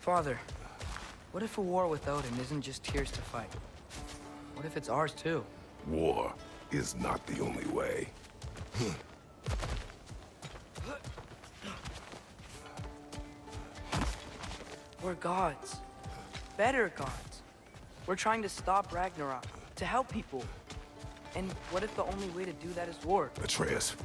Father, what if a war with Odin isn't just Tyr's to fight? What if it's ours too? War is not the only way. We're gods. Better gods. We're trying to stop Ragnarok, to help people. And what if the only way to do that is war? Atreus.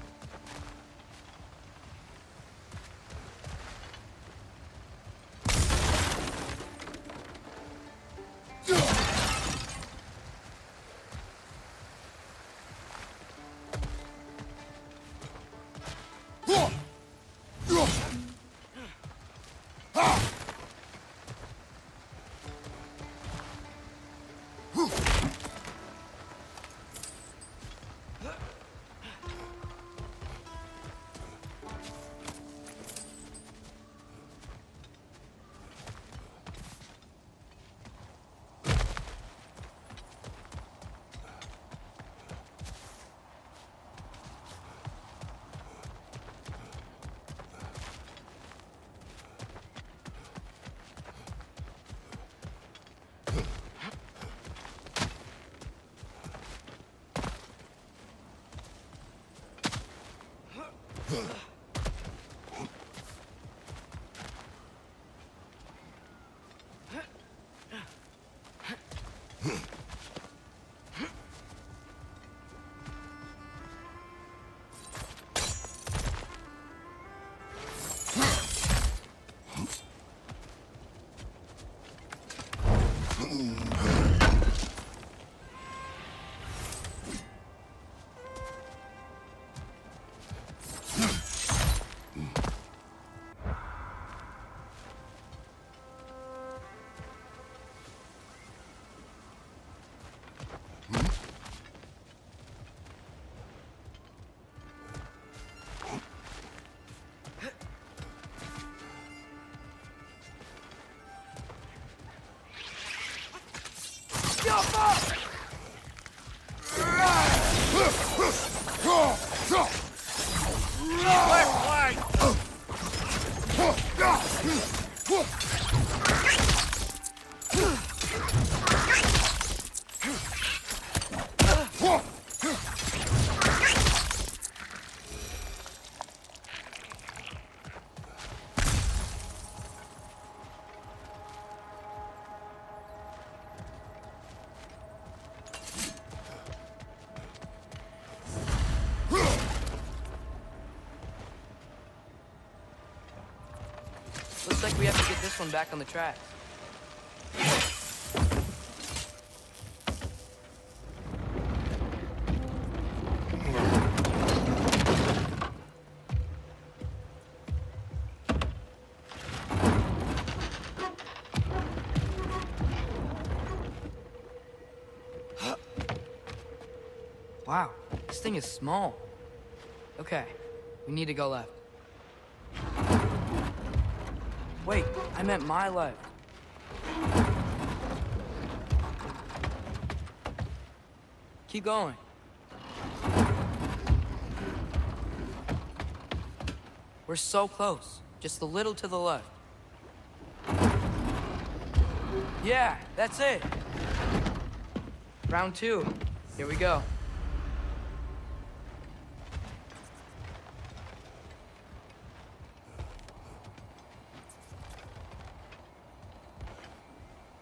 Looks like we have to get this one back on the track. Wow, this thing is small. Okay, we need to go left. Wait, I meant my left. Keep going. We're so close. Just a little to the left. Yeah, that's it. Round 2. Here we go.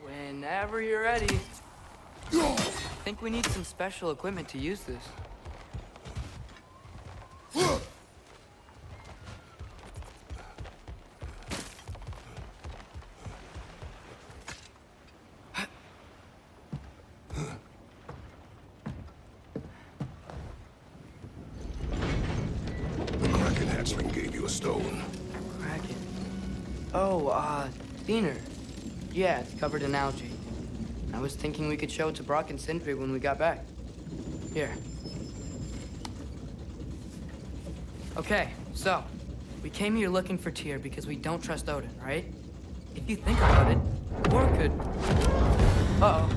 Whenever you're ready. I think we need some special equipment to use this. The Kraken hatchling gave you a stone. Kraken. Oh, Diener. Yeah, it's covered in algae. I was thinking we could show it to Brock and Sindri when we got back. Here. Okay, so, we came here looking for Tyr because we don't trust Odin, right? If you think about it, war could... Uh-oh.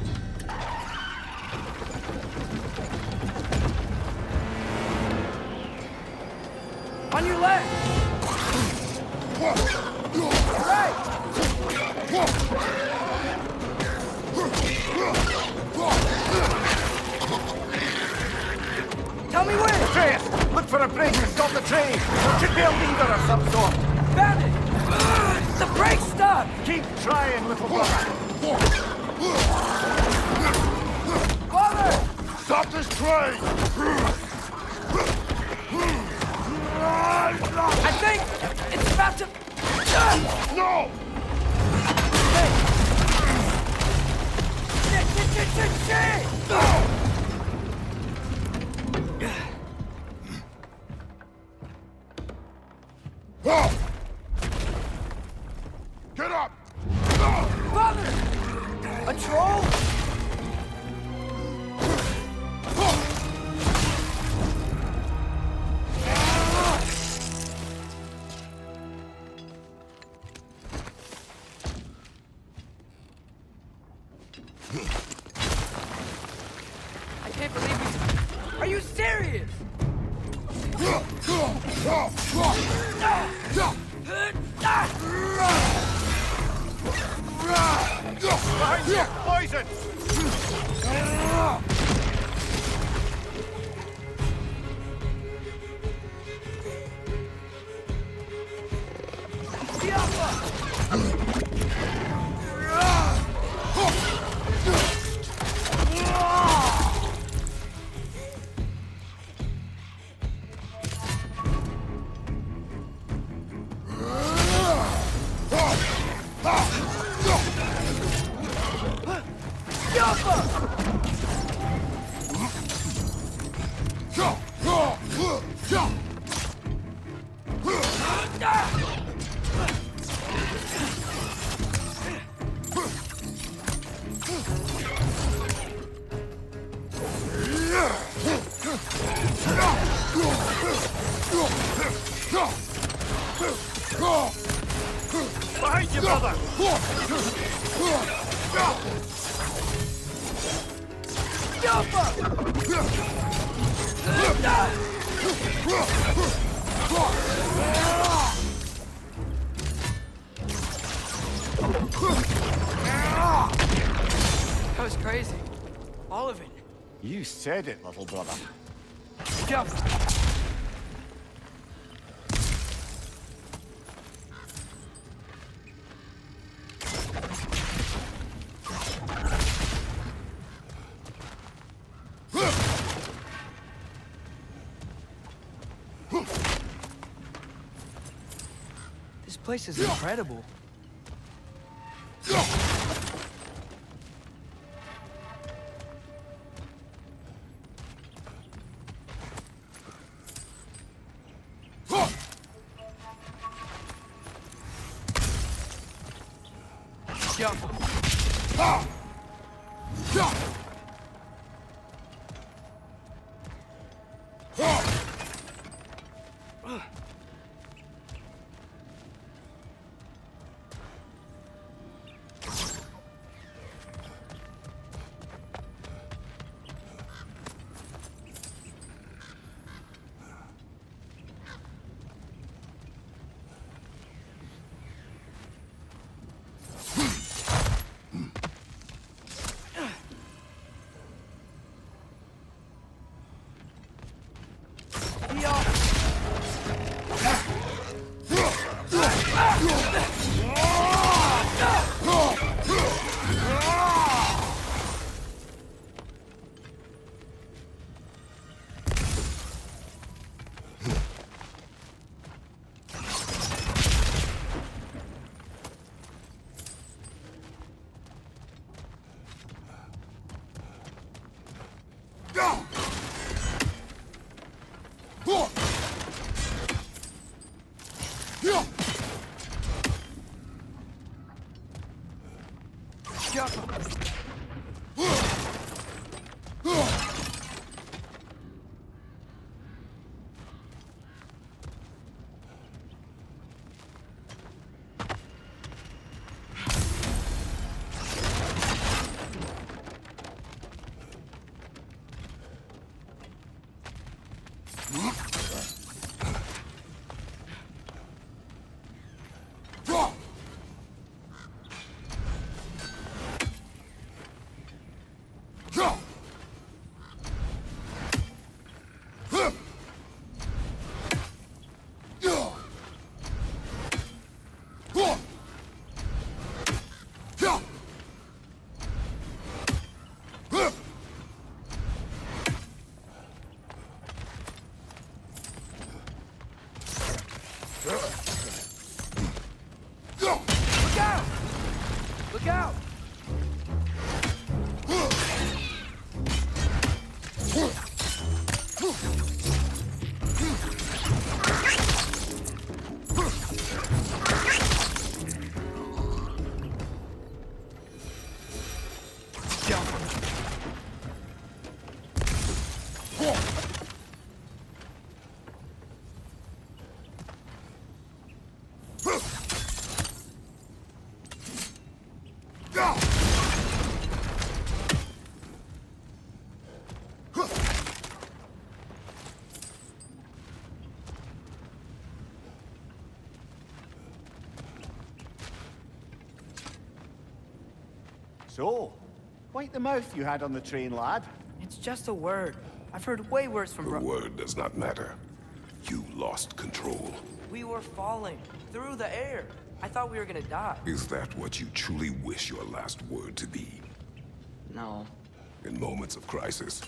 On your left! Right! Tell me where! Atreus, look for a bridge and stop the train! There should be a lever of some sort! Found it! The brake stopped! Keep trying, little brother! Father! Stop this train! I think it's about to... No! Shit! Get up! Father! A troll? I can't believe we... Are you serious? Behind you! Poison! Behind you, brother! That was crazy. All of it. You said it, little brother. Jump! This place is incredible. Jump! So, wipe the mouth you had on the train, lad. It's just a word. I've heard way worse from The word does not matter. You lost control. We were falling through the air. I thought we were gonna die. Is that what you truly wish your last word to be? No. In moments of crisis,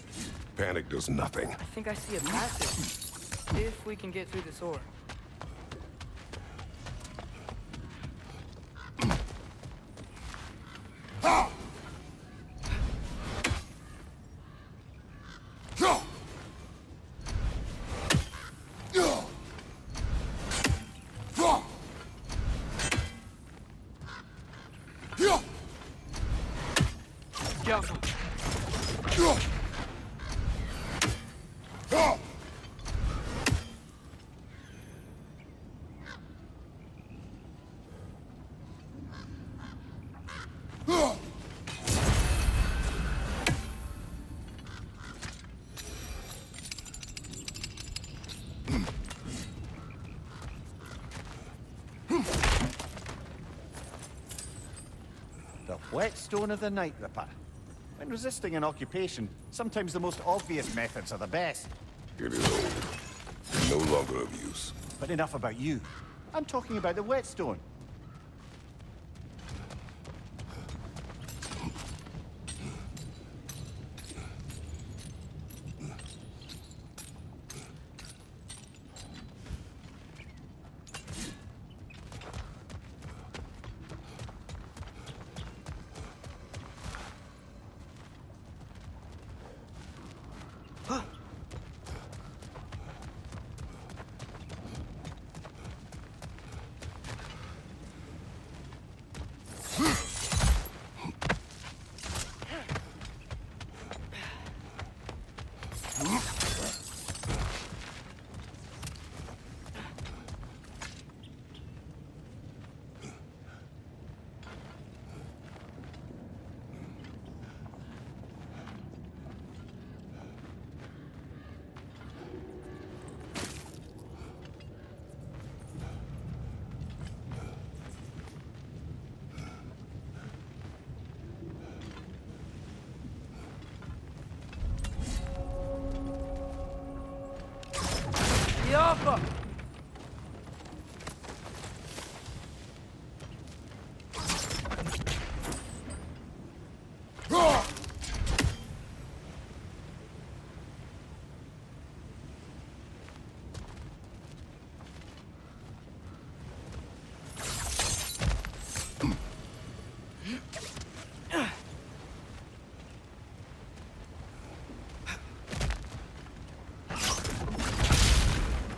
panic does nothing. I think I see a passage. If we can get through this ore. The whetstone of the Night Ripper. When resisting an occupation, sometimes the most obvious methods are the best. It is old. No longer of use. But enough about you. I'm talking about the whetstone. Yappa!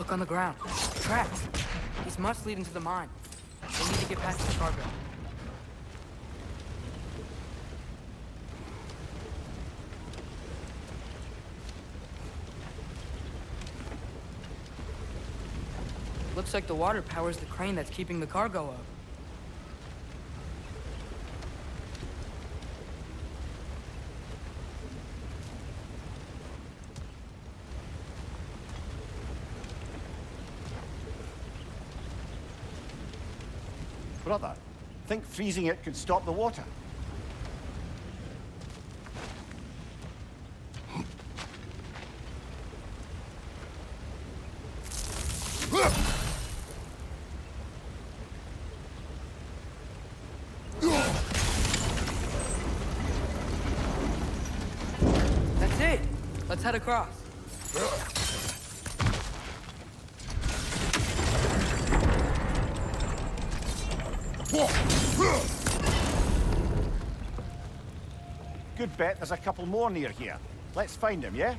Look on the ground. Tracks. These must lead into the mine. We need to get past the cargo. Looks like the water powers the crane that's keeping the cargo up. Brother, think freezing it could stop the water? That's it! Let's head across. Good bet there's a couple more near here. Let's find him, yeah?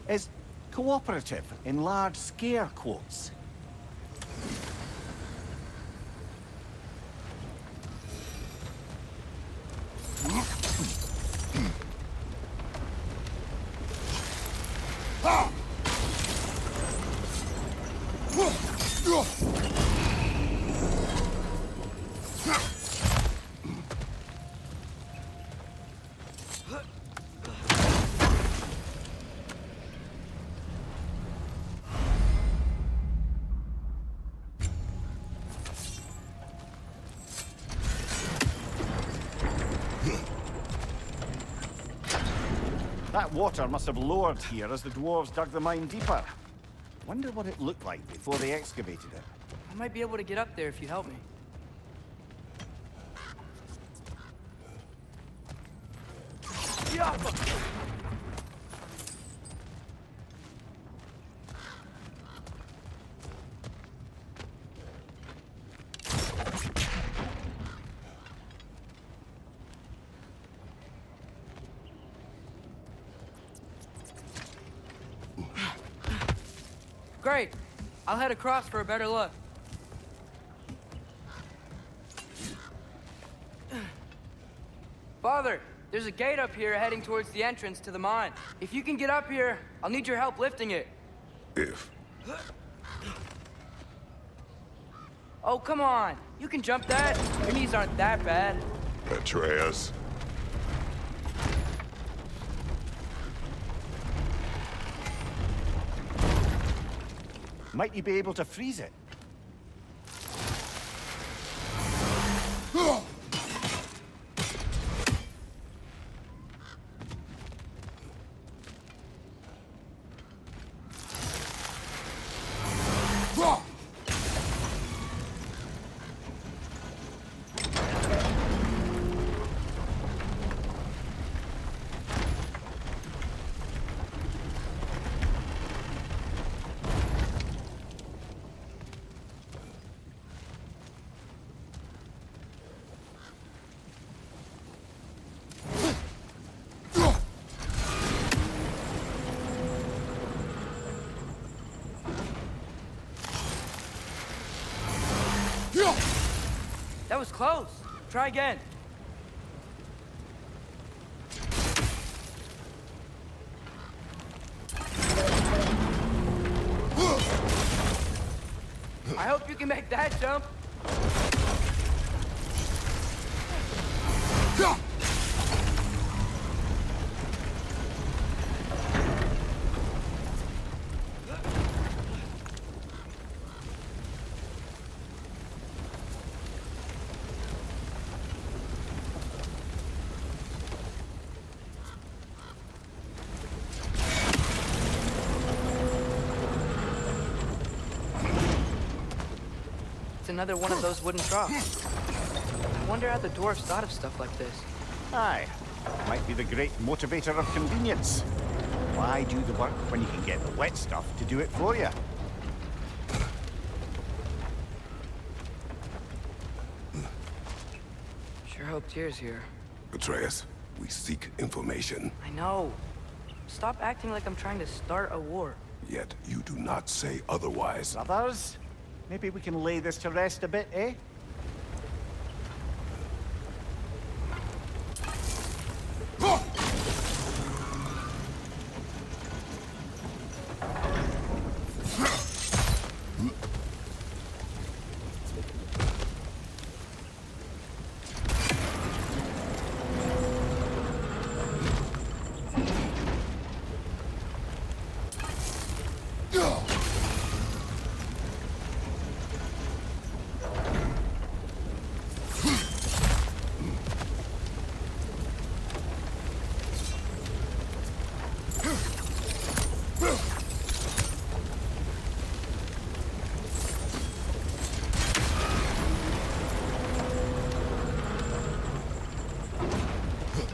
Is cooperative in large scare quotes. That water must have lowered here as the dwarves dug the mine deeper. Wonder what it looked like before they excavated it. I might be able to get up there if you help me. Great. I'll head across for a better look. Father, there's a gate up here heading towards the entrance to the mine. If you can get up here, I'll need your help lifting it. If. Oh, come on. You can jump that. Your knees aren't that bad. Atreus. Might you be able to freeze it? That was close. Try again. I hope you can make that jump. Another one of those wooden troughs. I wonder how the dwarves thought of stuff like this. Aye. Might be the great motivator of convenience. Why do the work when you can get the wet stuff to do it for you? Sure hope Tyr's here. Atreus, we seek information, I know. Stop acting like I'm trying to start a war. yet you do not say otherwise. Brothers, maybe we can lay this to rest a bit, eh?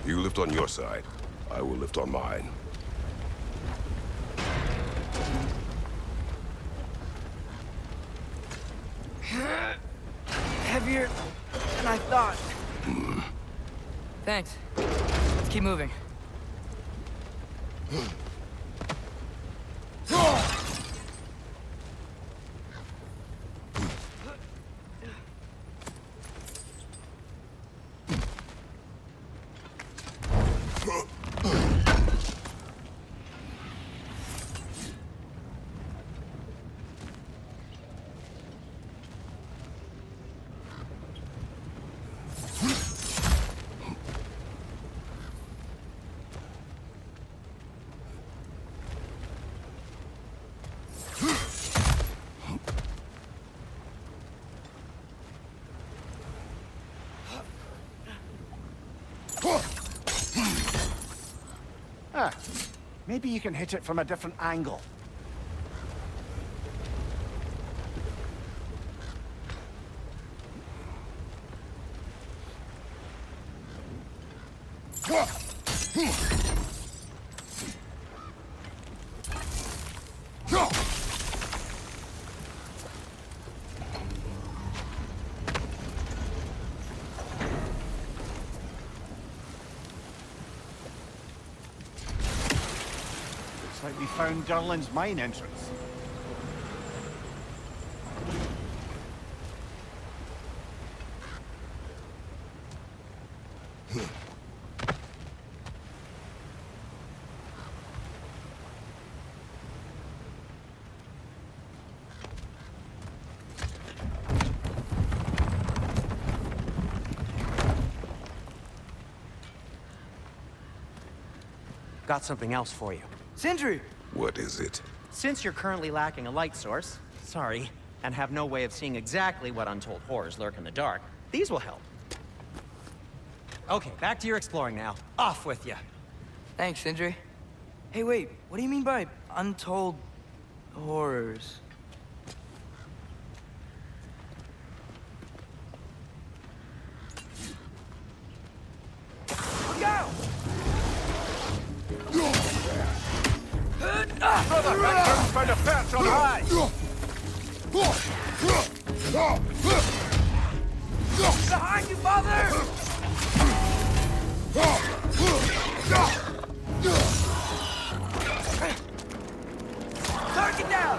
You lift on your side. I will lift on mine. Heavier than I thought. Thanks. Let's keep moving. Ah, maybe you can hit it from a different angle. Looks like we found Durlin's mine entrance. Got something else for you. Sindri! What is it? Since you're currently lacking a light source, sorry, and have no way of seeing exactly what untold horrors lurk in the dark, these will help. Okay, back to your exploring now. Off with you. Thanks, Sindri. Hey, wait, what do you mean by untold horrors? Look out! Brother, that girl's found a perch on high! Behind you, father! Target down!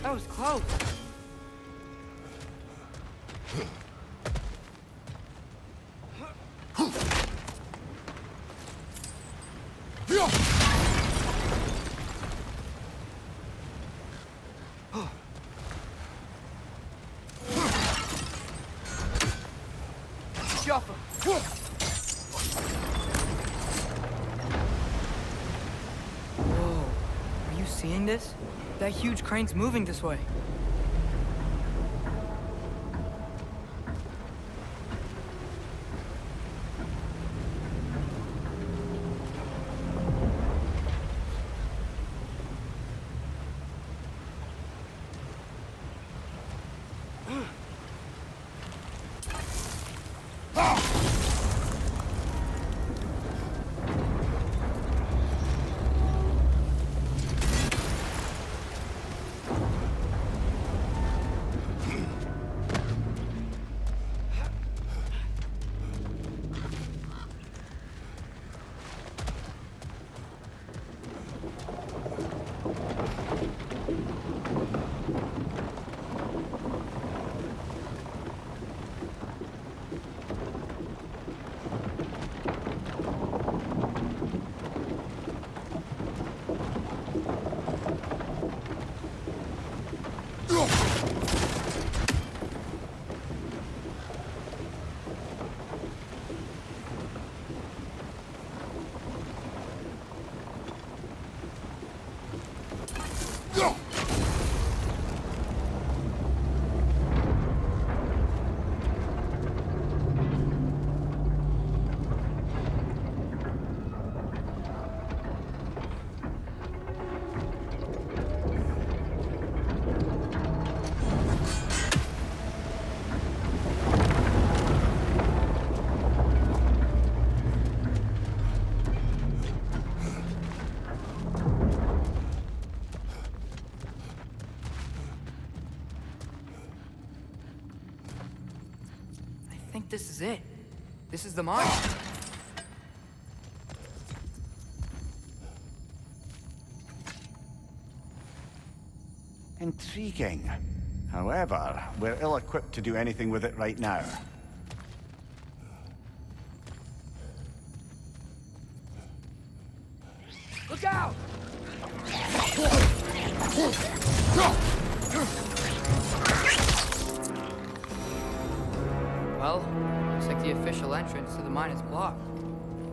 That was close. seeing this? That huge crane's moving this way. I think this is it. This is the mine. Intriguing. However, we're ill-equipped to do anything with it right now. Look out! Well, looks like the official entrance to the mine is blocked.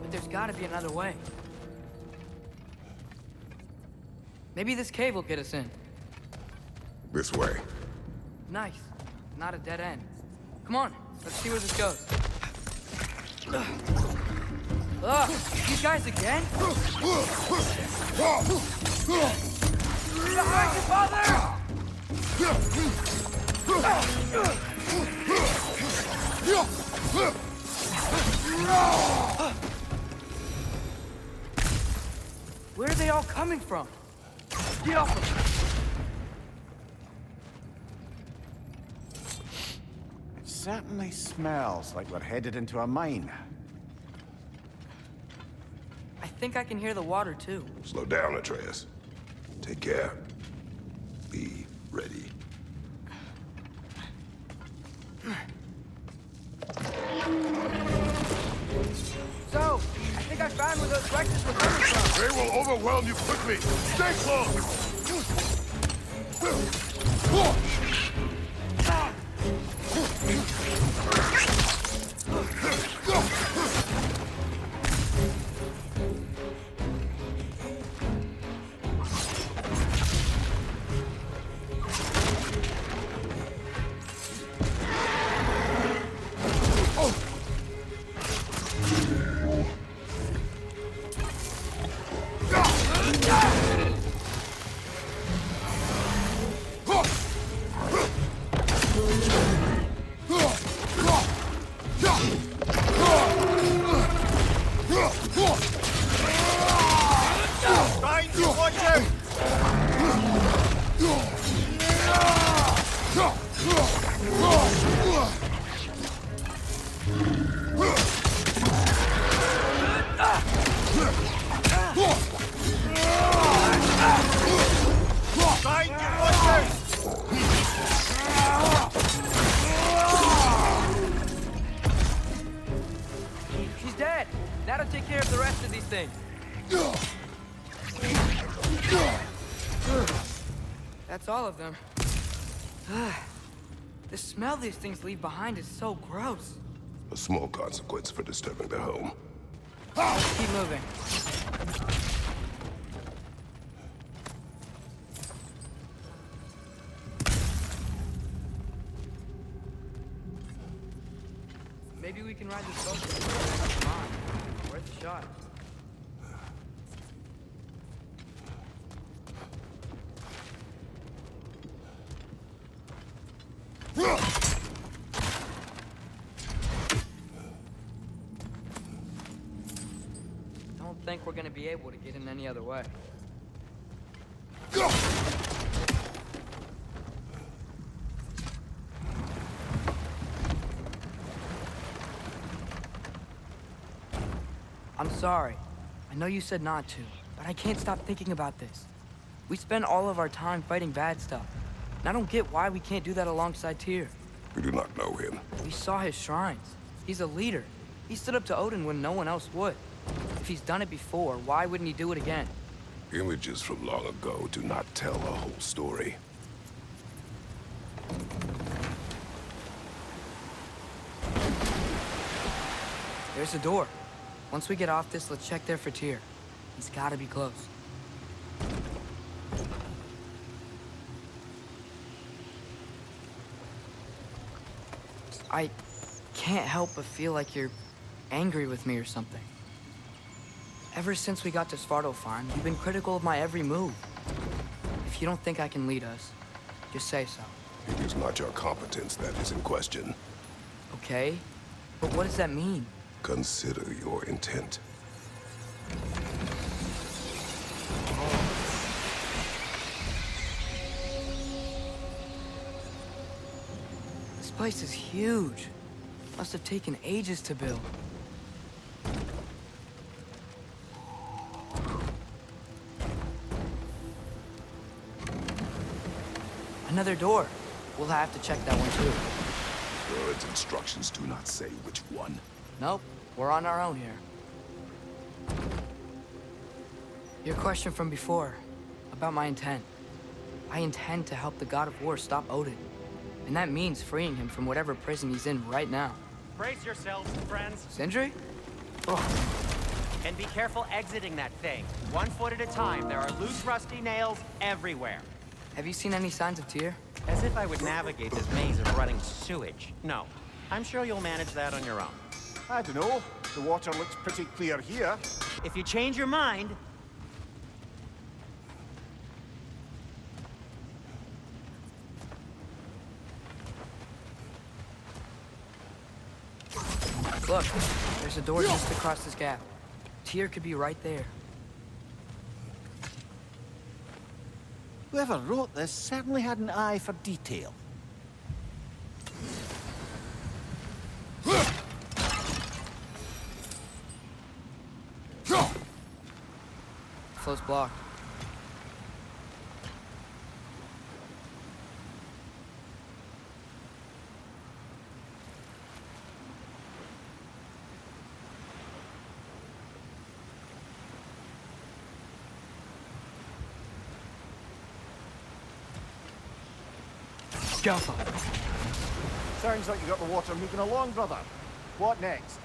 But there's gotta be another way. Maybe this cave will get us in. This way. Nice. Not a dead end. Come on, let's see where this goes. Ugh, these guys again? Behind you, father! Where are they all coming from? Get off of me! It certainly smells like we're headed into a mine. I think I can hear the water, too. Slow down, Atreus. Take care. Be ready. So, I think I found where those wrecks were coming from. They will overwhelm you quickly. Stay close. She's dead. That'll take care of the rest of these things. That's all of them. The smell these things leave behind is so gross. A small consequence for disturbing their home. Keep moving. ride this boat to come on. Worth a shot. Don't think we're gonna be able to get in any other way. I'm sorry. I know you said not to, but I can't stop thinking about this. We spend all of our time fighting bad stuff, and I don't get why we can't do that alongside Tyr. We do not know him. We saw his shrines. He's a leader. He stood up to Odin when no one else would. If he's done it before, why wouldn't he do it again? Images from long ago do not tell a whole story. There's a door. Once we get off this, let's check there for Tyr. He's gotta be close. I can't help but feel like you're angry with me or something. Ever since we got to Svartalfheim, you've been critical of my every move. If you don't think I can lead us, just say so. It is not your competence that is in question. Okay? But what does that mean? Consider your intent. This place is huge. Must have taken ages to build. Another door. We'll have to check that one too. Bird's instructions do not say which one. Nope, we're on our own here. Your question from before, about my intent. I intend to help the God of War stop Odin. And that means freeing him from whatever prison he's in right now. Brace yourselves, friends. Sindri? And be careful exiting that thing. 1 foot at a time. There are loose, rusty nails everywhere. Have you seen any signs of Tyr? As if I would navigate this maze of running sewage. No. I'm sure you'll manage that on your own. I don't know. The water looks pretty clear here. If you change your mind... Look, there's a door just across this gap. Tyr could be right there. Whoever wrote this certainly had an eye for detail. Flow's blocked. Scalpel. Sounds like you got the water moving along, brother. What next?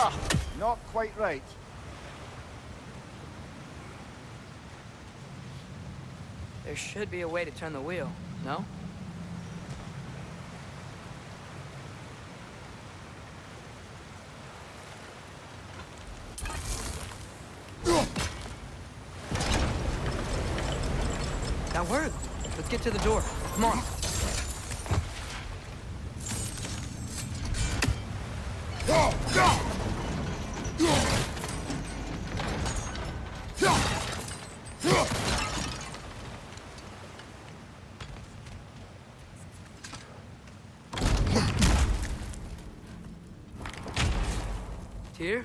Ah, not quite right. There should be a way to turn the wheel, no? That worked. Let's get to the door. Come on. Tyr?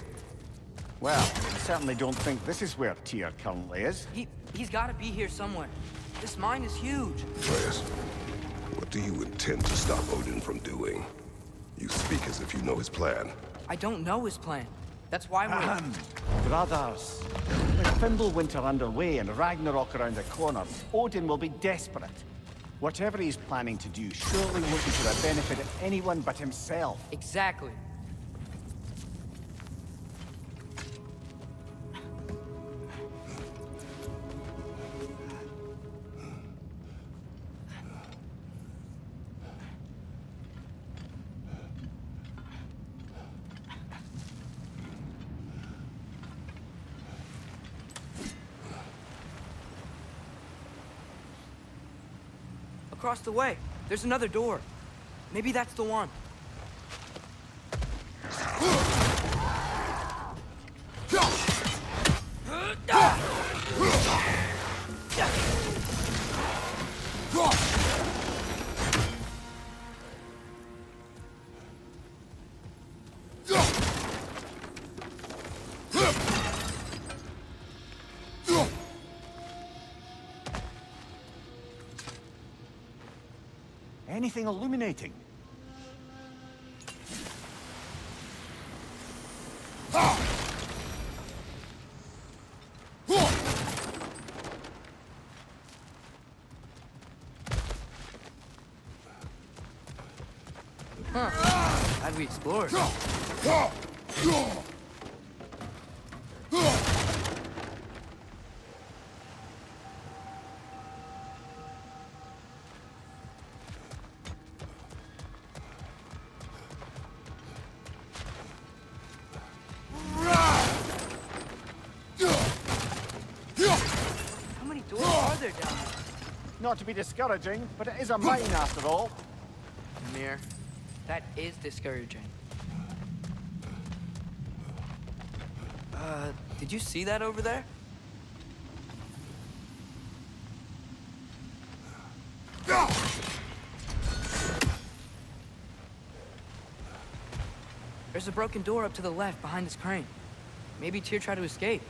Well, I certainly don't think this is where Tyr currently is. He's got to be here somewhere. This mine is huge. Atreus, what do you intend to stop Odin from doing? You speak as if you know his plan. I don't know his plan. That's why we're... Brothers, with Fimbulwinter underway and Ragnarok around the corner, Odin will be desperate. Whatever he's planning to do surely won't be to the benefit of anyone but himself. Exactly. across the way. There's another door. Maybe that's the one. Anything illuminating? Huh. How'd we explore? How many doors are there down there? Not to be discouraging, but it is a mine after all. Mir, that is discouraging. Did you see that over there? There's a broken door up to the left behind this crane. Maybe Tyr tried to escape.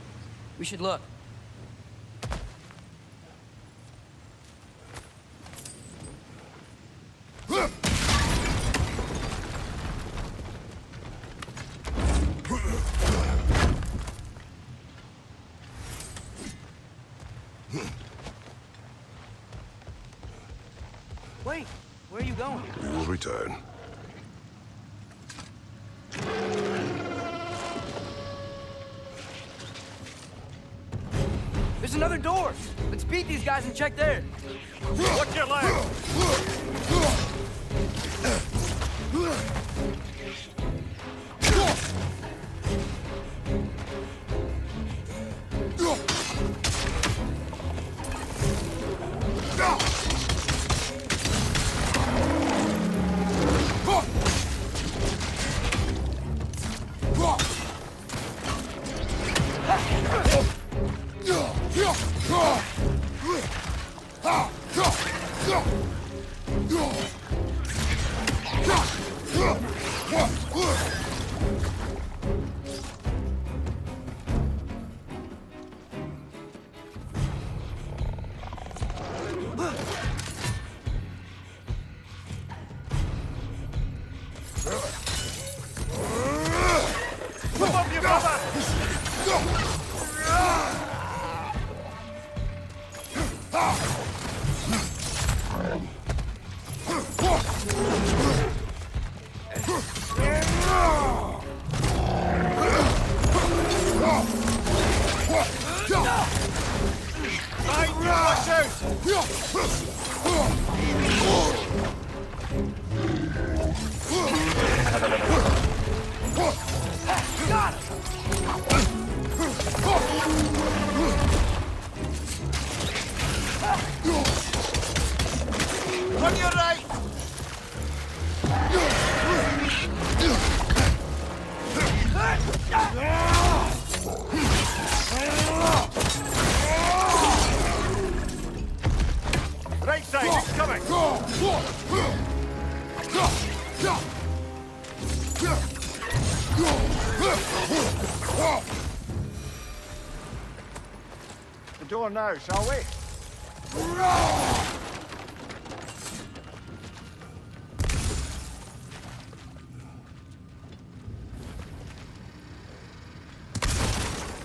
We should look. Wait, where are you going? We will return. There's another door. Let's beat these guys and check there. Watch your legs! On your right! Right side, it's coming! The door now, shall we?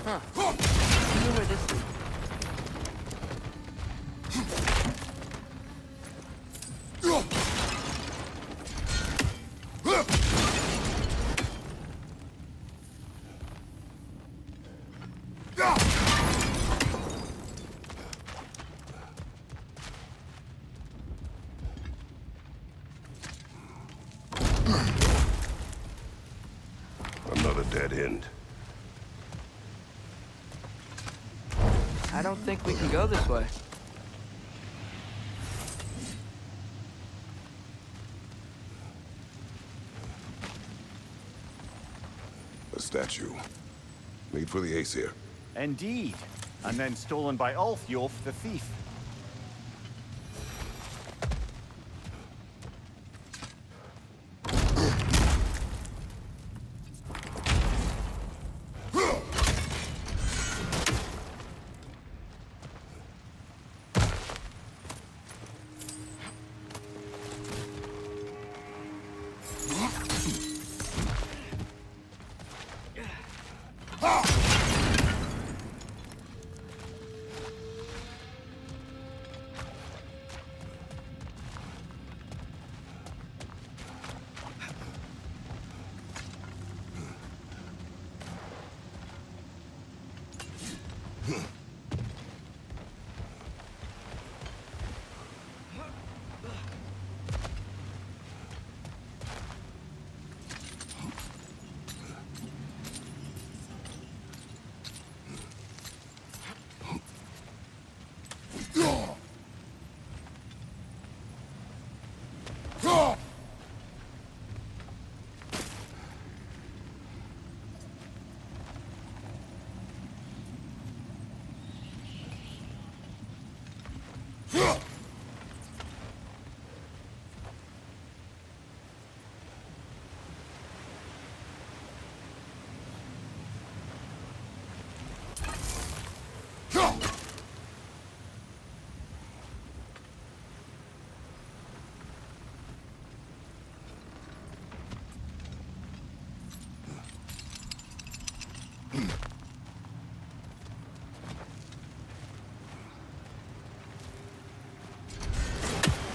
Huh. I wonder where this is. Another dead end. I don't think we can go this way. the statue. Made for the Aesir. Indeed. And then stolen by Ulfjolf the thief.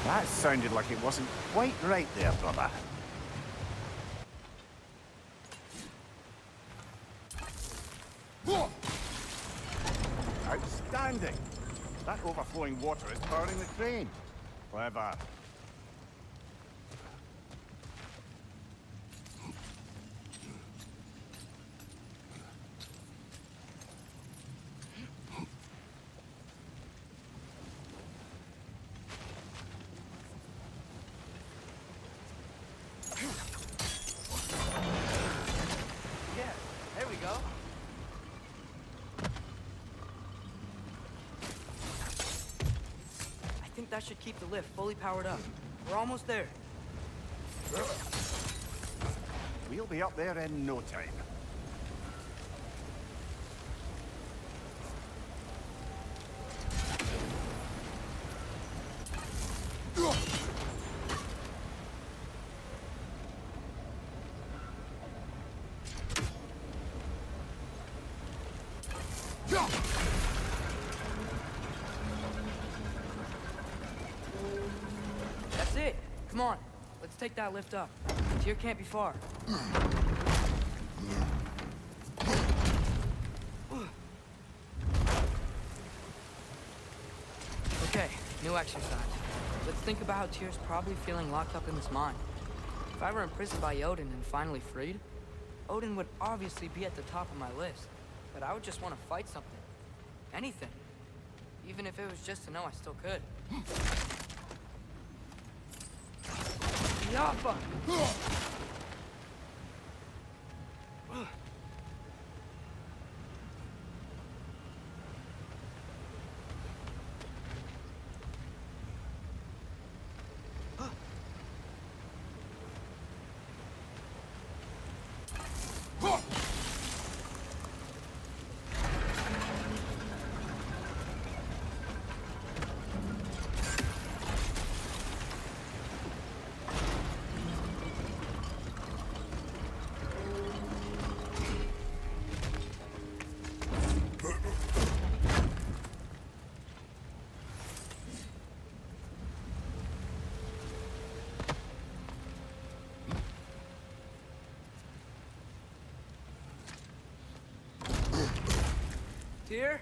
That sounded like it wasn't quite right there, brother. Outstanding! That overflowing water is powering the crane. Clever. Yeah, there we go. I think that should keep the lift fully powered up. We're almost there. We'll be up there in no time. That's it. Come on. Let's take that lift up. Tyr can't be far. Okay, new exercise. Let's think about how Tyr's probably feeling locked up in this mine. If I were imprisoned by Odin and finally freed, Odin would obviously be at the top of my list. But I would just want to fight something. Anything. Even if it was just to know I still could. Yappa! Tyr?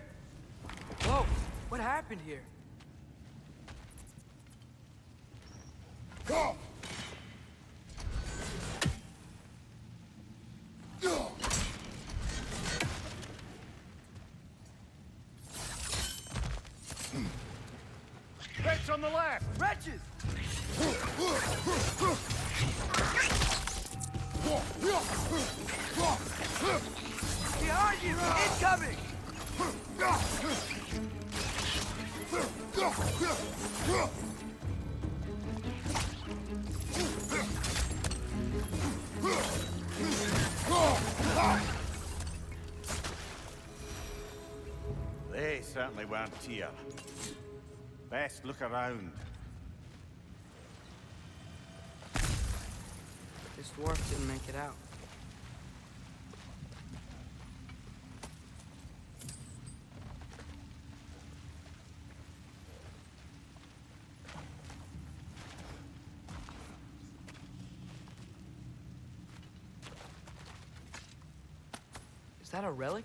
Whoa, what happened here? Wretch on the left! Wretches! Behind you! Incoming! They certainly weren't here. Best look around. This dwarf didn't make it out. Is that a relic?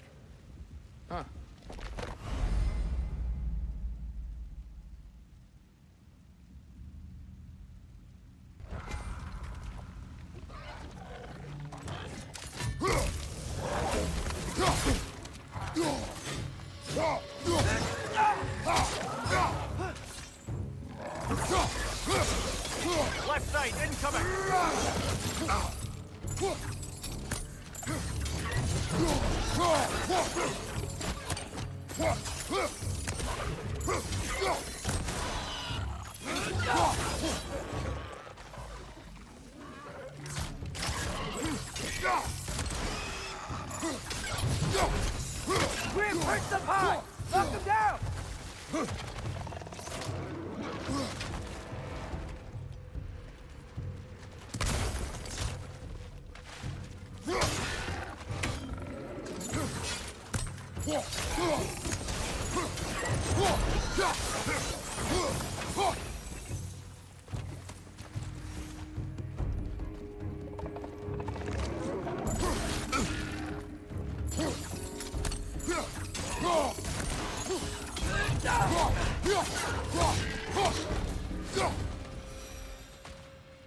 Huh. Left side, incoming! Reinforce the pie! Knock them down!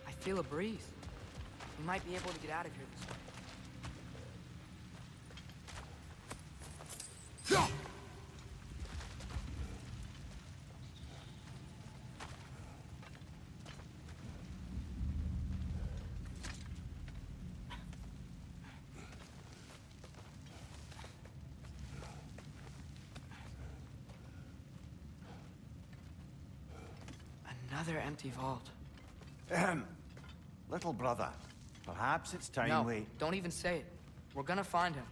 I feel a breeze. We might be able to get out of here this way. Another empty vault. Little brother, perhaps it's time No, we... don't even say it. We're gonna find him.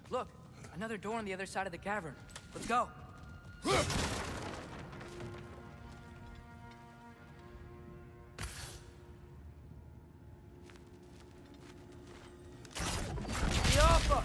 Look, another door on the other side of the cavern. Let's go. Yoppa!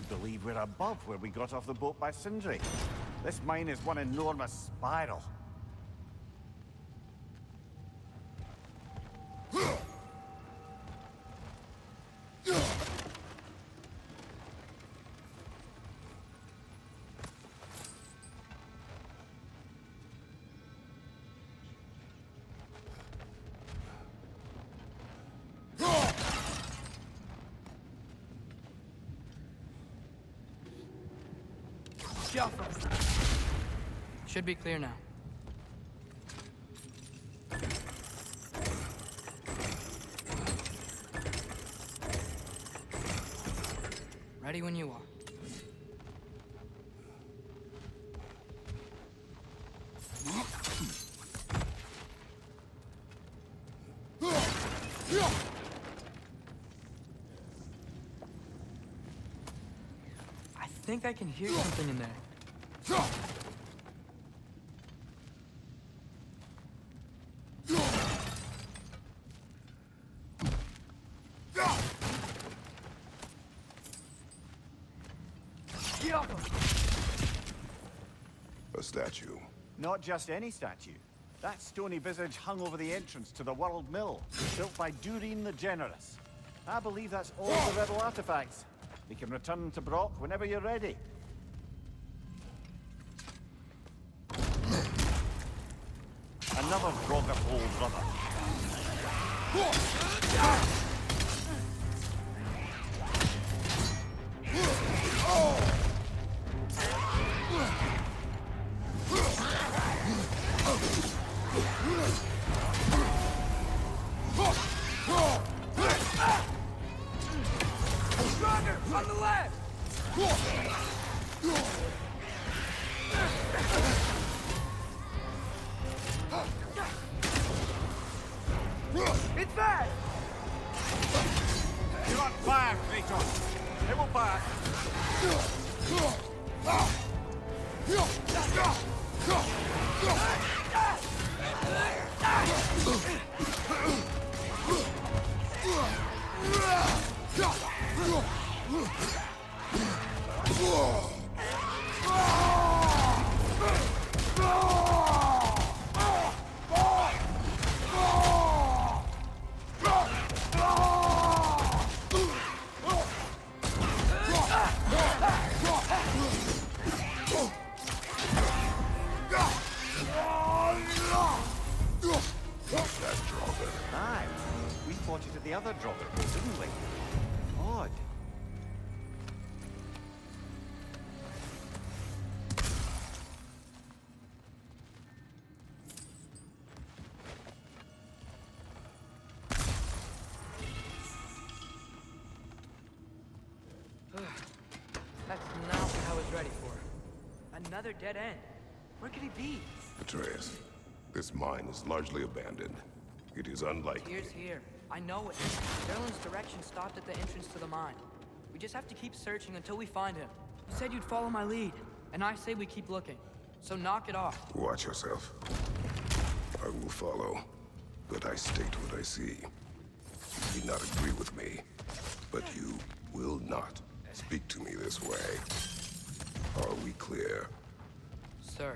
I believe we're above where we got off the boat by Sindri. This mine is one enormous spiral. Shuffle. Should be clear now. Ready when you are. I think I can hear something in there. A statue. Not just any statue. That stony visage hung over the entrance to the World Mill, built by Durin the Generous. I believe that's all the rebel artifacts. We can return to Brock whenever you're ready. Stronger! On the left! It's fast! You're on fire, Kratos! It will pass! Aye, we fought it at the other dropper, didn't we? Odd. That's not what I was ready for. Another dead end. Where could he be? Atreus, this mine is largely abandoned. It is unlikely. Here's here. I know it. Derlin's direction stopped at the entrance to the mine. We just have to keep searching until we find him. You said you'd follow my lead, and I say we keep looking. So knock it off. Watch yourself. I will follow, but I state what I see. You may not agree with me, but you will not speak to me this way. Are we clear? Sir.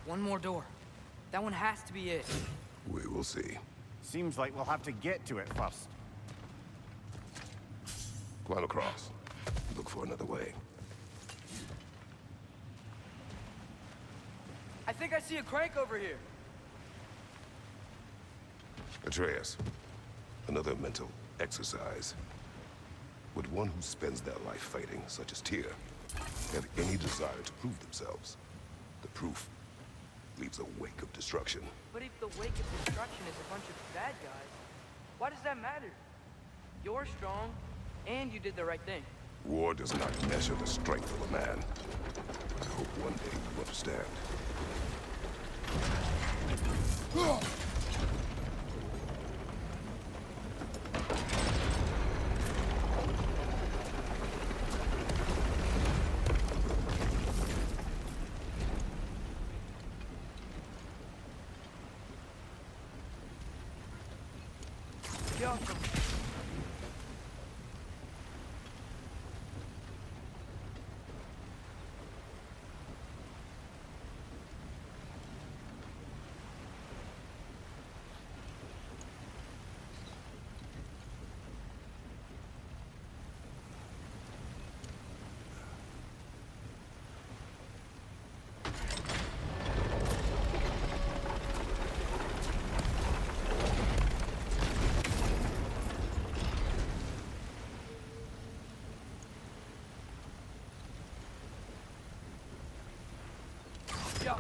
One more door. That one has to be it. We will see. Seems like we'll have to get to it first. Climb across. Look for another way. I think I see a crank over here. Atreus, another mental exercise. Would one who spends their life fighting, such as Tyr, have any desire to prove themselves? The proof leaves a wake of destruction. But if the wake of destruction is a bunch of bad guys, why does that matter? You're strong, and you did the right thing. War does not measure the strength of a man. I hope one day you understand. Yo. Yo.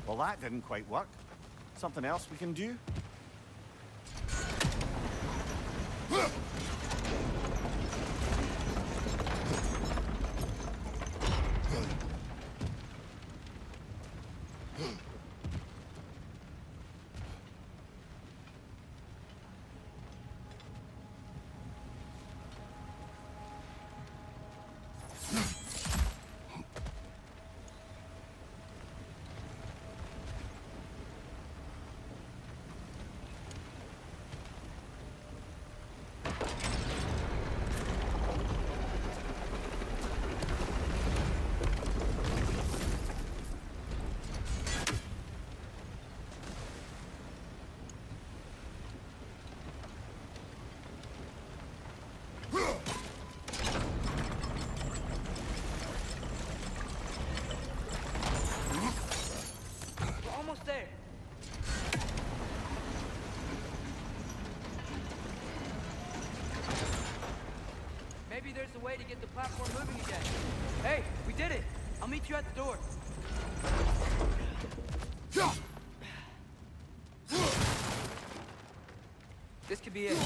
Well, that didn't quite work. Something else we can do? way to get the platform moving again. Hey, we did it! I'll meet you at the door. This could be it.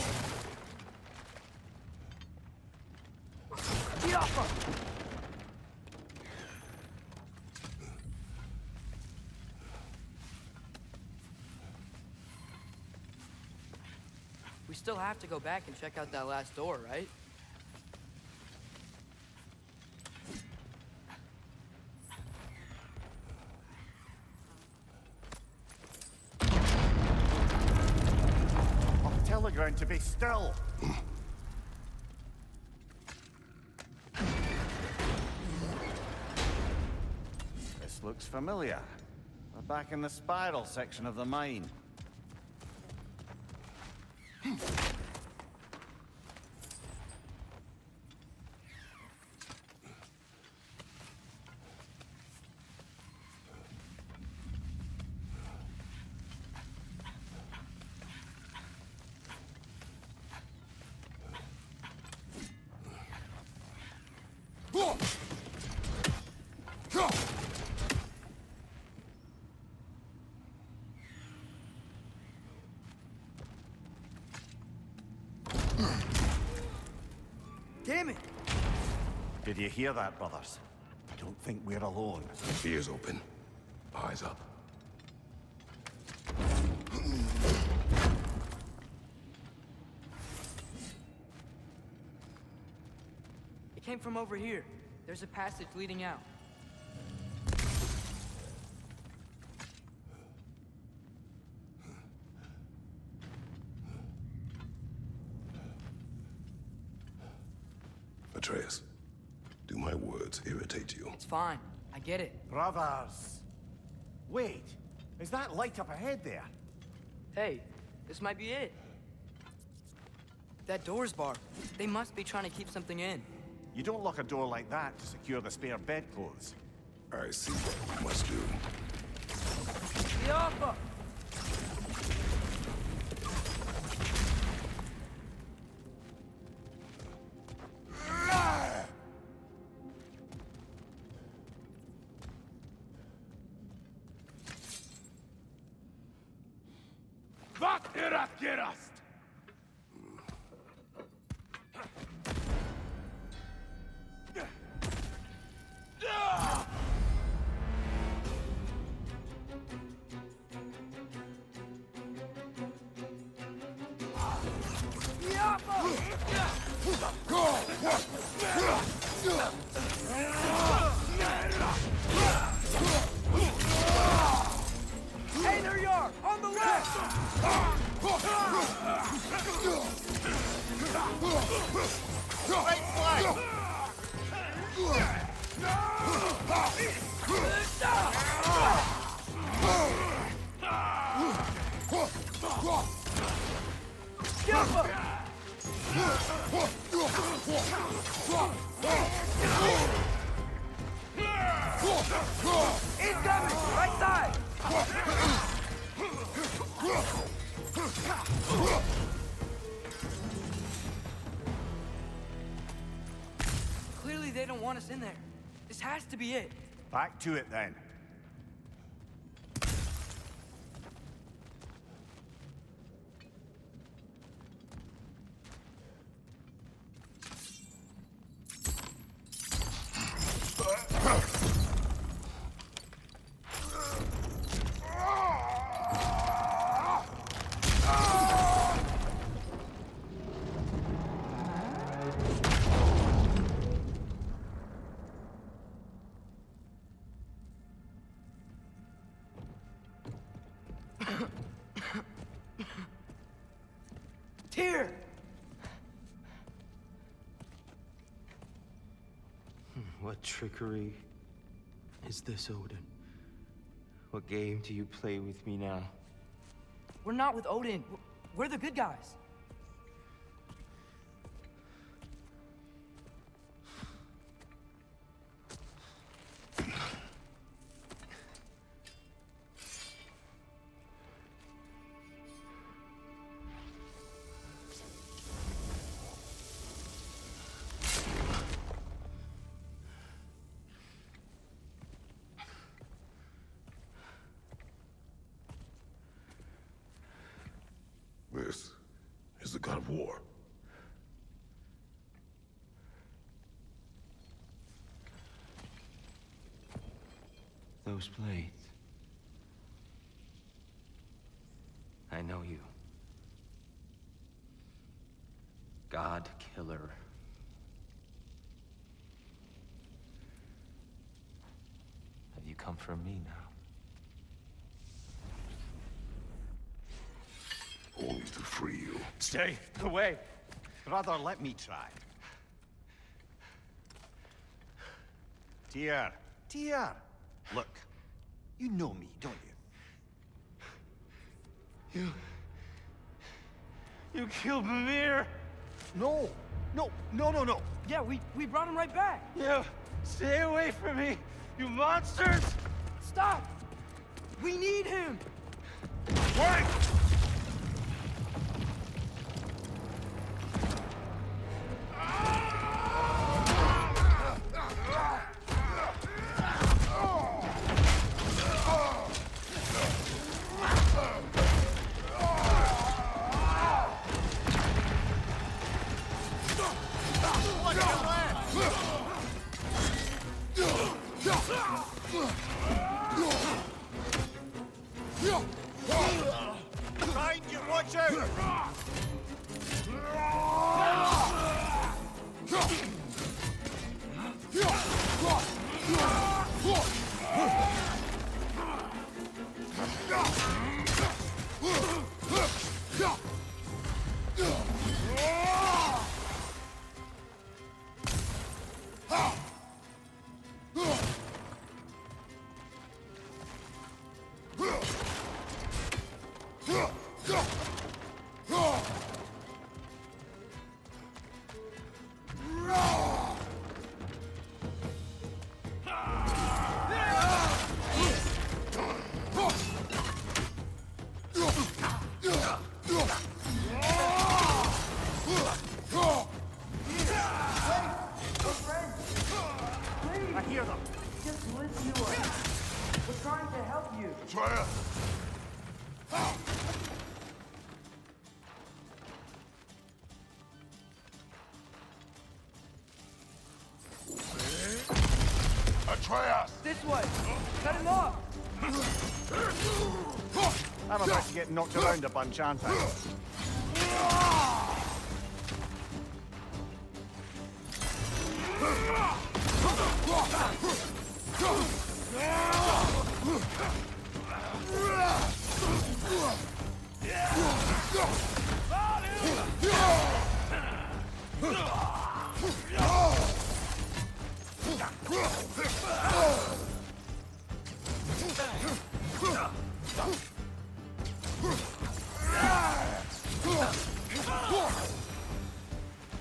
Get off her! We still have to go back and check out that last door, right? I'll tell the ground to be still. This looks familiar. We're back in the spiral section of the mine. Damn it! Did you hear that, brothers? I don't think we're alone. Ears open, eyes up. It came from over here. There's a passage leading out. Atreus, do my words irritate you? It's fine. I get it. Brothers! Wait, is that light up ahead there? Hey, this might be it. That door's barred. They must be trying to keep something in. You don't lock a door like that to secure the spare bedclothes. I see what we must do. Get off her! Wat erat gerast! Hey, there you are! On the left! Incoming! Right side! Clearly they don't want us in there. This has to be it. Back to it then. Here! What trickery is this, Odin? What game do you play with me now? We're not with Odin. We're the good guys. war. Those blades. I know you. God Killer. Have you come for me now? Only to free you. Stay away. Brother, let me try. Tyr. Tyr. Look, you know me, don't you? You killed Mimir! No. No. Yeah, we brought him right back. You stay away from me, you monsters! Stop! We need him! Wait! Behind you, watch out! I hear them. Just listen to us. We're trying to help you. Try it! Atreus! This way! Cut him off! I'm about to get knocked around a bunch, aren't I?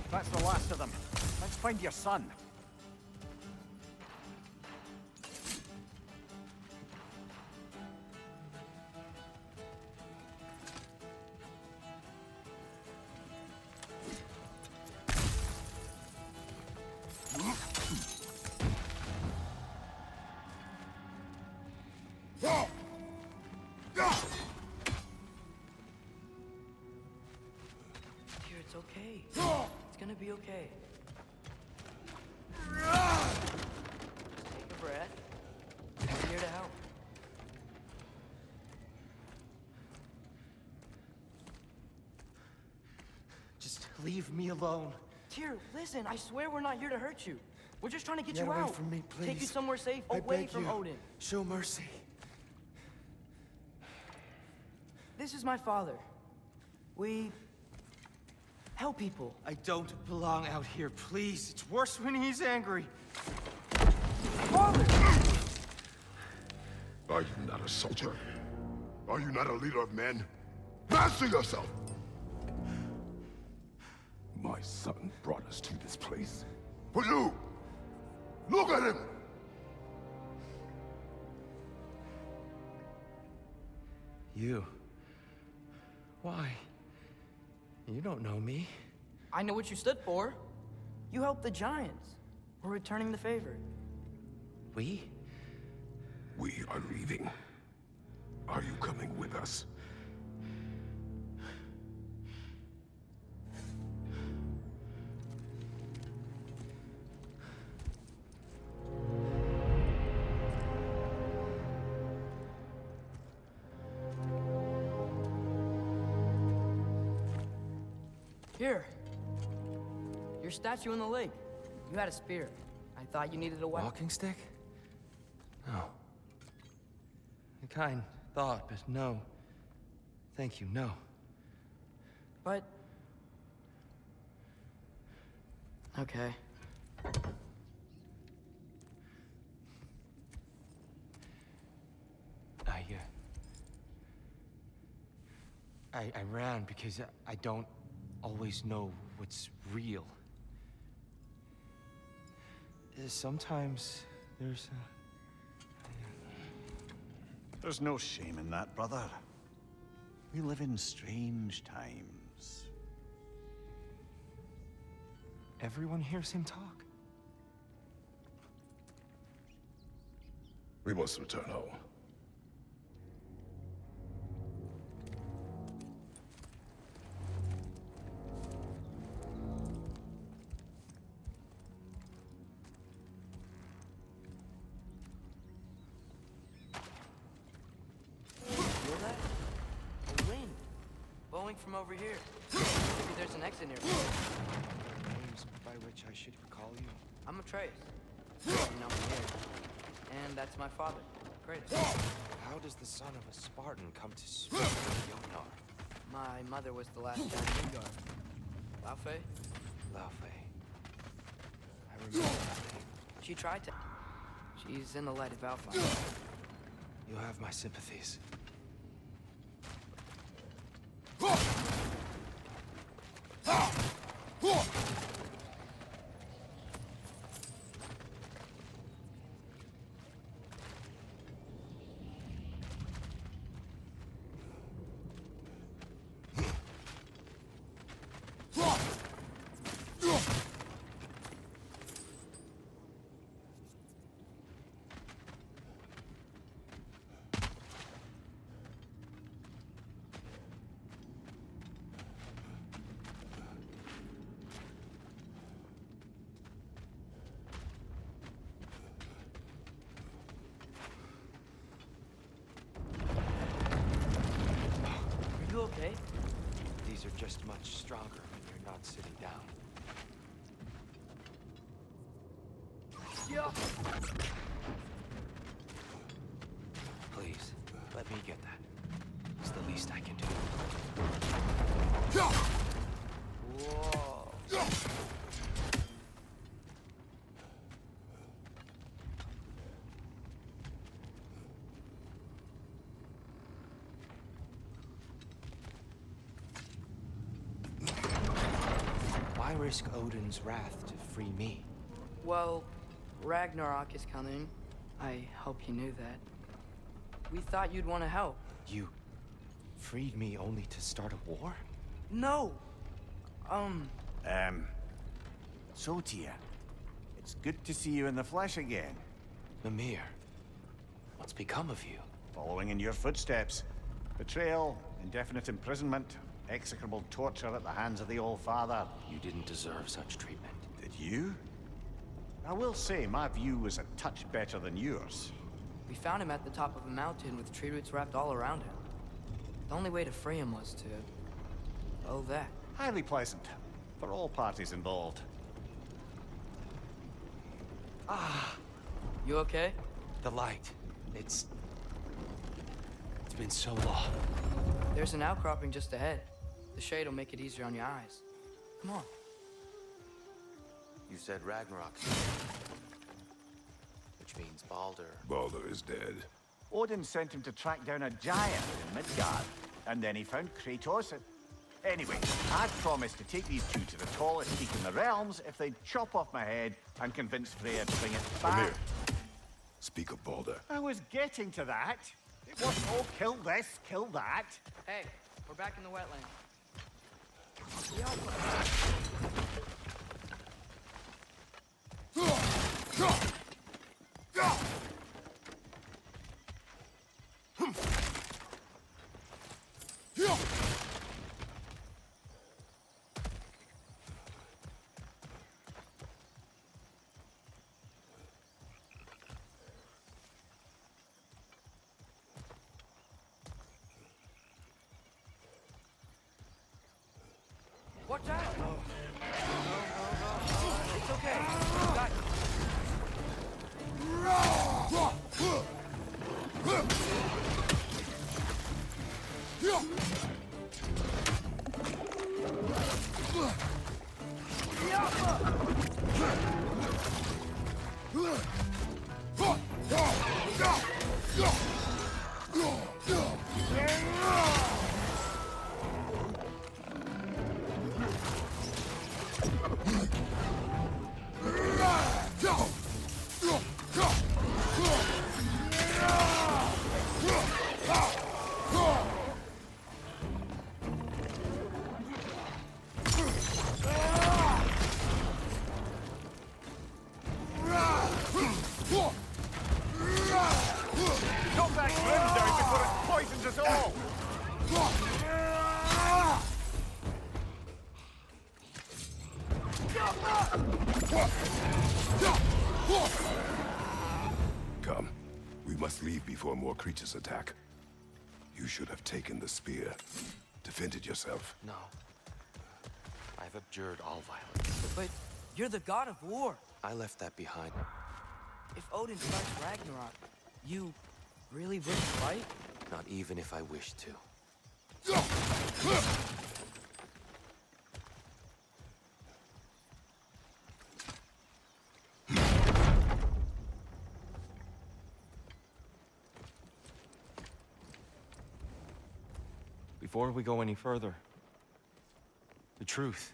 That's the last of them. Let's find your son. Here, it's okay. It's gonna be okay. Take a breath. I'm here to help. Just leave me alone. Tyr, listen, I swear we're not here to hurt you. We're just trying to get Get you away out. from me, Take you please. somewhere safe, I away beg from you. Odin. Show mercy. This is my father. We help people. I don't belong out here, please. It's worse when he's angry. Father! Are you not a soldier? Are you not a leader of men? Master yourself! My son brought us to this place. For you! Look at him! You. Why? You don't know me. I know what you stood for. You helped the Giants. We're returning the favor. We? We are leaving. Are you coming with us? Here. Your statue in the lake. You had a spear. I thought you needed a weapon. Walking stick? No. A kind thought, but no. Thank you, no. But... Okay. I ran because I don't always know what's real. Sometimes there's There's no shame in that, brother. We live in strange times. Everyone hears him talk. We must return home. Feel that? The wind. Blowing from over here. Maybe there's an exit nearby. Names by which I should call you. I'm Atreus. You know me here. And that's my father, Kratos. How does the son of a Spartan come to speak with Jotnar? My mother was the last giant Midgard. Laufey? Laufey. I remember that name. She tried to. She's in the light of Alpha. You have my sympathies. Are you okay? These are just much stronger when you're not sitting down. Yeah. Please, let me get that. It's the least I can do. Whoa. Why risk Odin's wrath to free me? Well, Ragnarok is coming. I hope you knew that. We thought you'd want to help. You freed me only to start a war? No. So, Tyr, it's good to see you in the flesh again. Mimir, what's become of you? Following in your footsteps. Betrayal, indefinite imprisonment, execrable torture at the hands of the Old Father. You didn't deserve such treatment. Did you? I will say, my view was a touch better than yours. We found him at the top of a mountain with tree roots wrapped all around him. The only way to free him was to... oh, that. Highly pleasant, for all parties involved. You okay? The light. It's been so long. There's an outcropping just ahead. The shade will make it easier on your eyes. Come on. You said Ragnarok. Which means Baldur. Baldur is dead. Odin sent him to track down a giant in Midgard, and then he found Kratos. Anyway, I'd promised to take these two to the tallest peak in the realms if they'd chop off my head and convince Freya to bring it back. Mimir, speak of Baldur. I was getting to that. It wasn't, oh, kill this, kill that. Hey, we're back in the wetlands. Watch out! must leave before more creatures attack. You should have taken the spear. Defended yourself. No. I've abjured all violence. But you're the god of war. I left that behind. If Odin starts Ragnarok, you really wouldn't fight? Not even if I wished to. Before we go any further, the truth.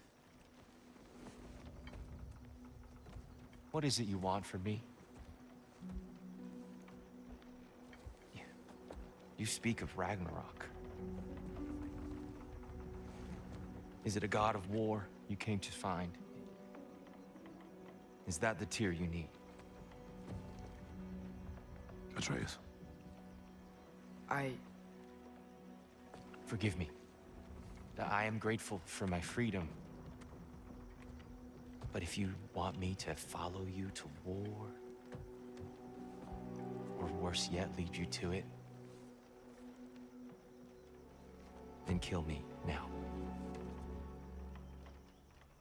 What is it you want from me? You speak of Ragnarok. Is it a god of war you came to find? Is that the tear you need? Atreus. Forgive me. I am grateful for my freedom. But if you want me to follow you to war, or worse yet, lead you to it, then kill me now.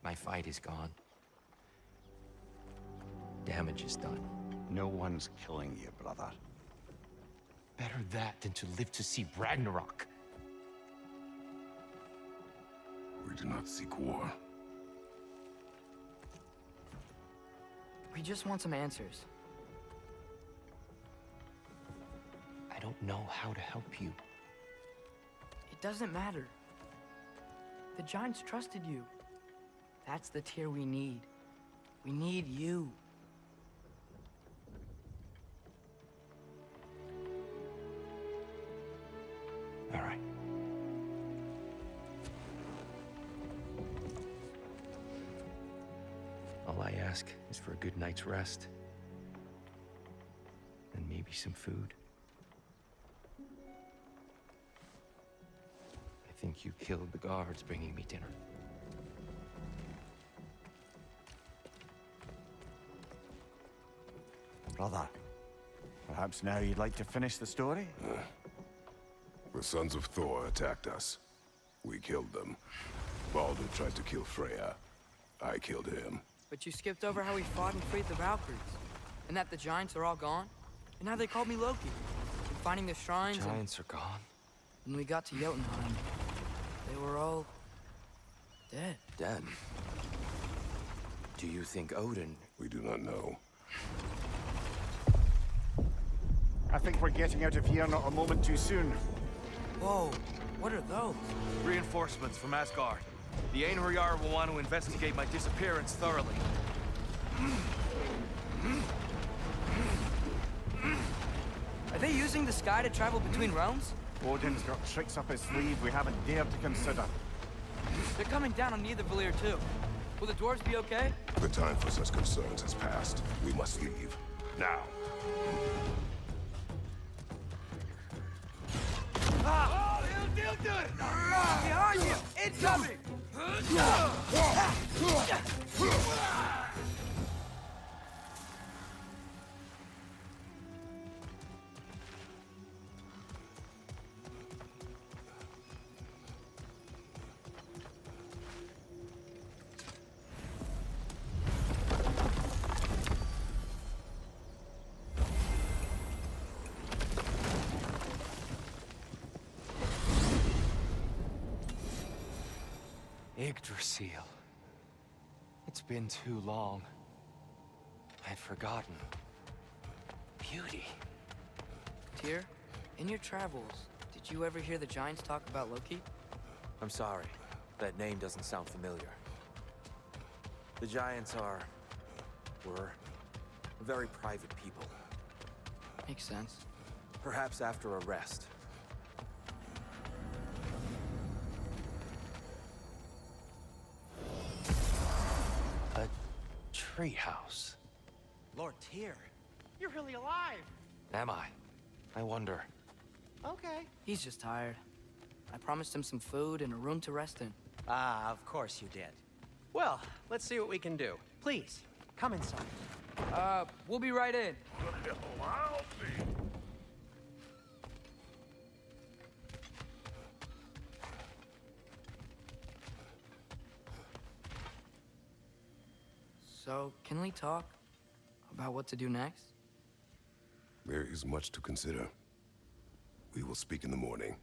My fight is gone. Damage is done. No one's killing you, brother. Better that than to live to see Ragnarok. We do not seek war. We just want some answers. I don't know how to help you. It doesn't matter. The Giants trusted you. That's the tear we need. We need you. All right. All I ask is for a good night's rest. And maybe some food. I think you killed the guards bringing me dinner. Brother, perhaps now you'd like to finish the story? The sons of Thor attacked us. We killed them. Baldur tried to kill Freya. I killed him. But you skipped over how we fought and freed the Valkyries. And that the Giants are all gone. And now they called me Loki. And finding the shrines Giants are gone. and when we got to Jotunheim, they were all dead. Dead. Do you think Odin... We do not know. I think we're getting out of here not a moment too soon. Whoa, what are those? Reinforcements from Asgard. The Einherjar will want to investigate my disappearance thoroughly. Are they using the sky to travel between realms? Odin's got tricks up his sleeve we haven't dared to consider. They're coming down on Nidavellir too. Will the dwarves be okay? The time for such concerns has passed. We must leave. Now. He'll do it! Behind you! Incoming! Yggdrasil. It's been too long. I'd forgotten. Beauty. Tyr, in your travels, did you ever hear the Giants talk about Loki? I'm sorry. That name doesn't sound familiar. The Giants were very private people. Makes sense. Perhaps after a rest. A treehouse. Lord Tyr, you're really alive. Am I? I wonder. Okay. He's just tired. I promised him some food and a room to rest in. Ah, of course you did. Well, let's see what we can do. Please, come inside. We'll be right in. So, can we talk about what to do next? There is much to consider. We will speak in the morning.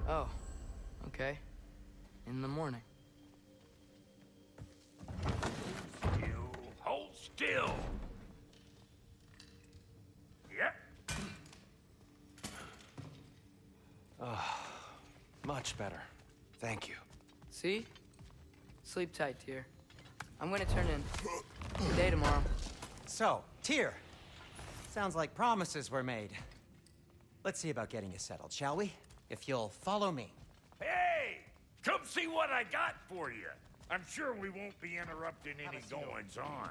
Oh, okay. In the morning. You hold still. Yep. Much better. Thank you. See? Sleep tight, dear. I'm gonna turn in. Good day tomorrow. So, Tyr. Sounds like promises were made. Let's see about getting you settled, shall we? If you'll follow me. Hey! Come see what I got for you. I'm sure we won't be interrupting any goings-on.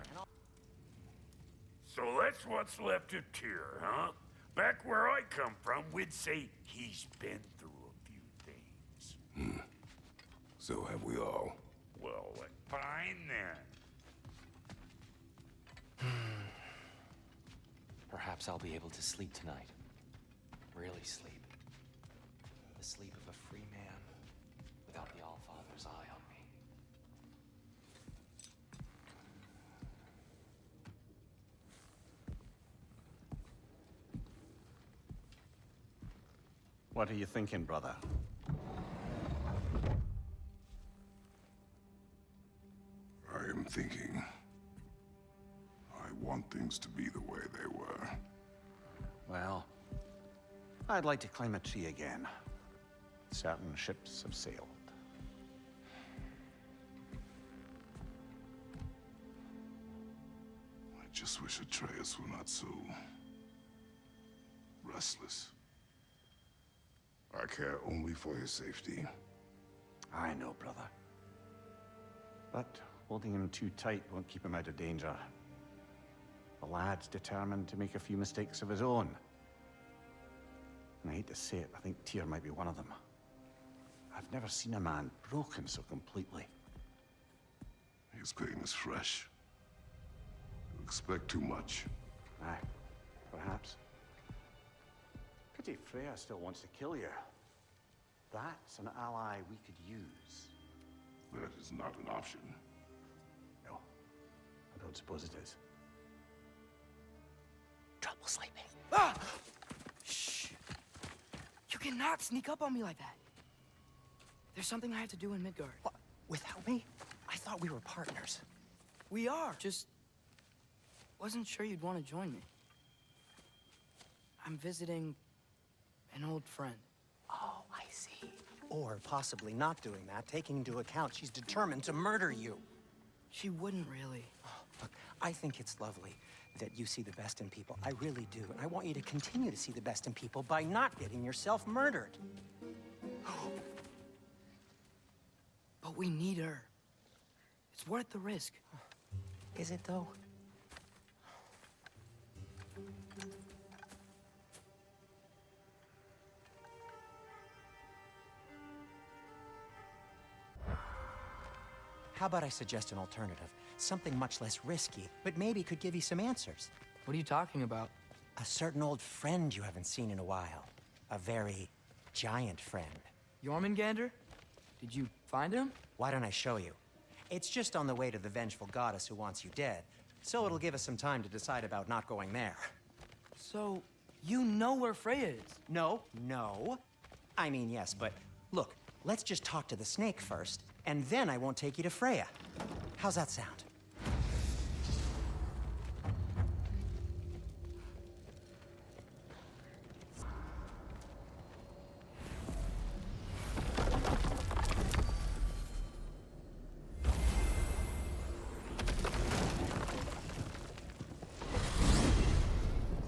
So that's what's left of Tyr, huh? Back where I come from, we'd say he's been through a few things. So have we all. Well, fine then. Perhaps I'll be able to sleep tonight. Really sleep. The sleep of a free man without the Allfather's eye on me. What are you thinking, brother? I am thinking. I want things to be the way they were. Well, I'd like to climb a tree again. Certain ships have sailed. I just wish Atreus were not so restless. I care only for his safety. I know, brother. But holding him too tight won't keep him out of danger. The lad's determined to make a few mistakes of his own. And I hate to say it, I think Tyr might be one of them. I've never seen a man broken so completely. His pain is fresh. You expect too much. Aye, perhaps. Pity Freya still wants to kill you. That's an ally we could use. That is not an option. No, I don't suppose it is. Trouble sleeping. Ah! Shh! You cannot sneak up on me like that. There's something I have to do in Midgard. What? Without me? I thought we were partners. We are. Just wasn't sure you'd want to join me. I'm visiting an old friend. Oh, I see. Or possibly not doing that, taking into account she's determined to murder you. She wouldn't really. Look, I think it's lovely that you see the best in people. I really do. And I want you to continue to see the best in people by not getting yourself murdered. But we need her. It's worth the risk. Is it, though? How about I suggest an alternative? Something much less risky, but maybe could give you some answers. What are you talking about? A certain old friend you haven't seen in a while. A very giant friend. Jormungandr? Did you find him? Why don't I show you? It's just on the way to the vengeful goddess who wants you dead, so it'll give us some time to decide about not going there. So, you know where Freya is? No. I mean, yes, but look, let's just talk to the snake first, and then I won't take you to Freya. How's that sound?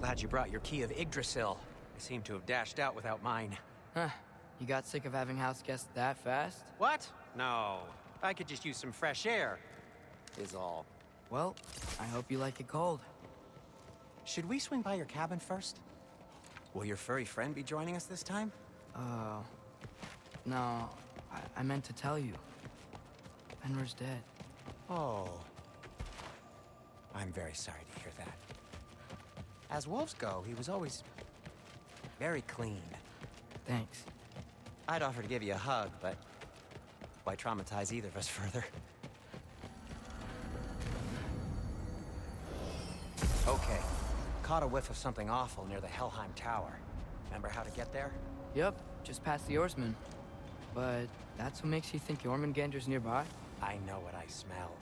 Glad you brought your key of Yggdrasil. I seem to have dashed out without mine. Huh. You got sick of having house guests that fast? What? No. I could just use some fresh air, is all. Well, I hope you like it cold. Should we swing by your cabin first? Will your furry friend be joining us this time? No, I meant to tell you. Fenrir's dead. Oh. I'm very sorry to hear that. As wolves go, he was always very clean. Thanks. I'd offer to give you a hug, but why traumatize either of us further? Okay. Caught a whiff of something awful near the Helheim Tower. Remember how to get there? Yep, just past the Oarsman. But that's what makes you think Jormungandr's nearby? I know what I smelled.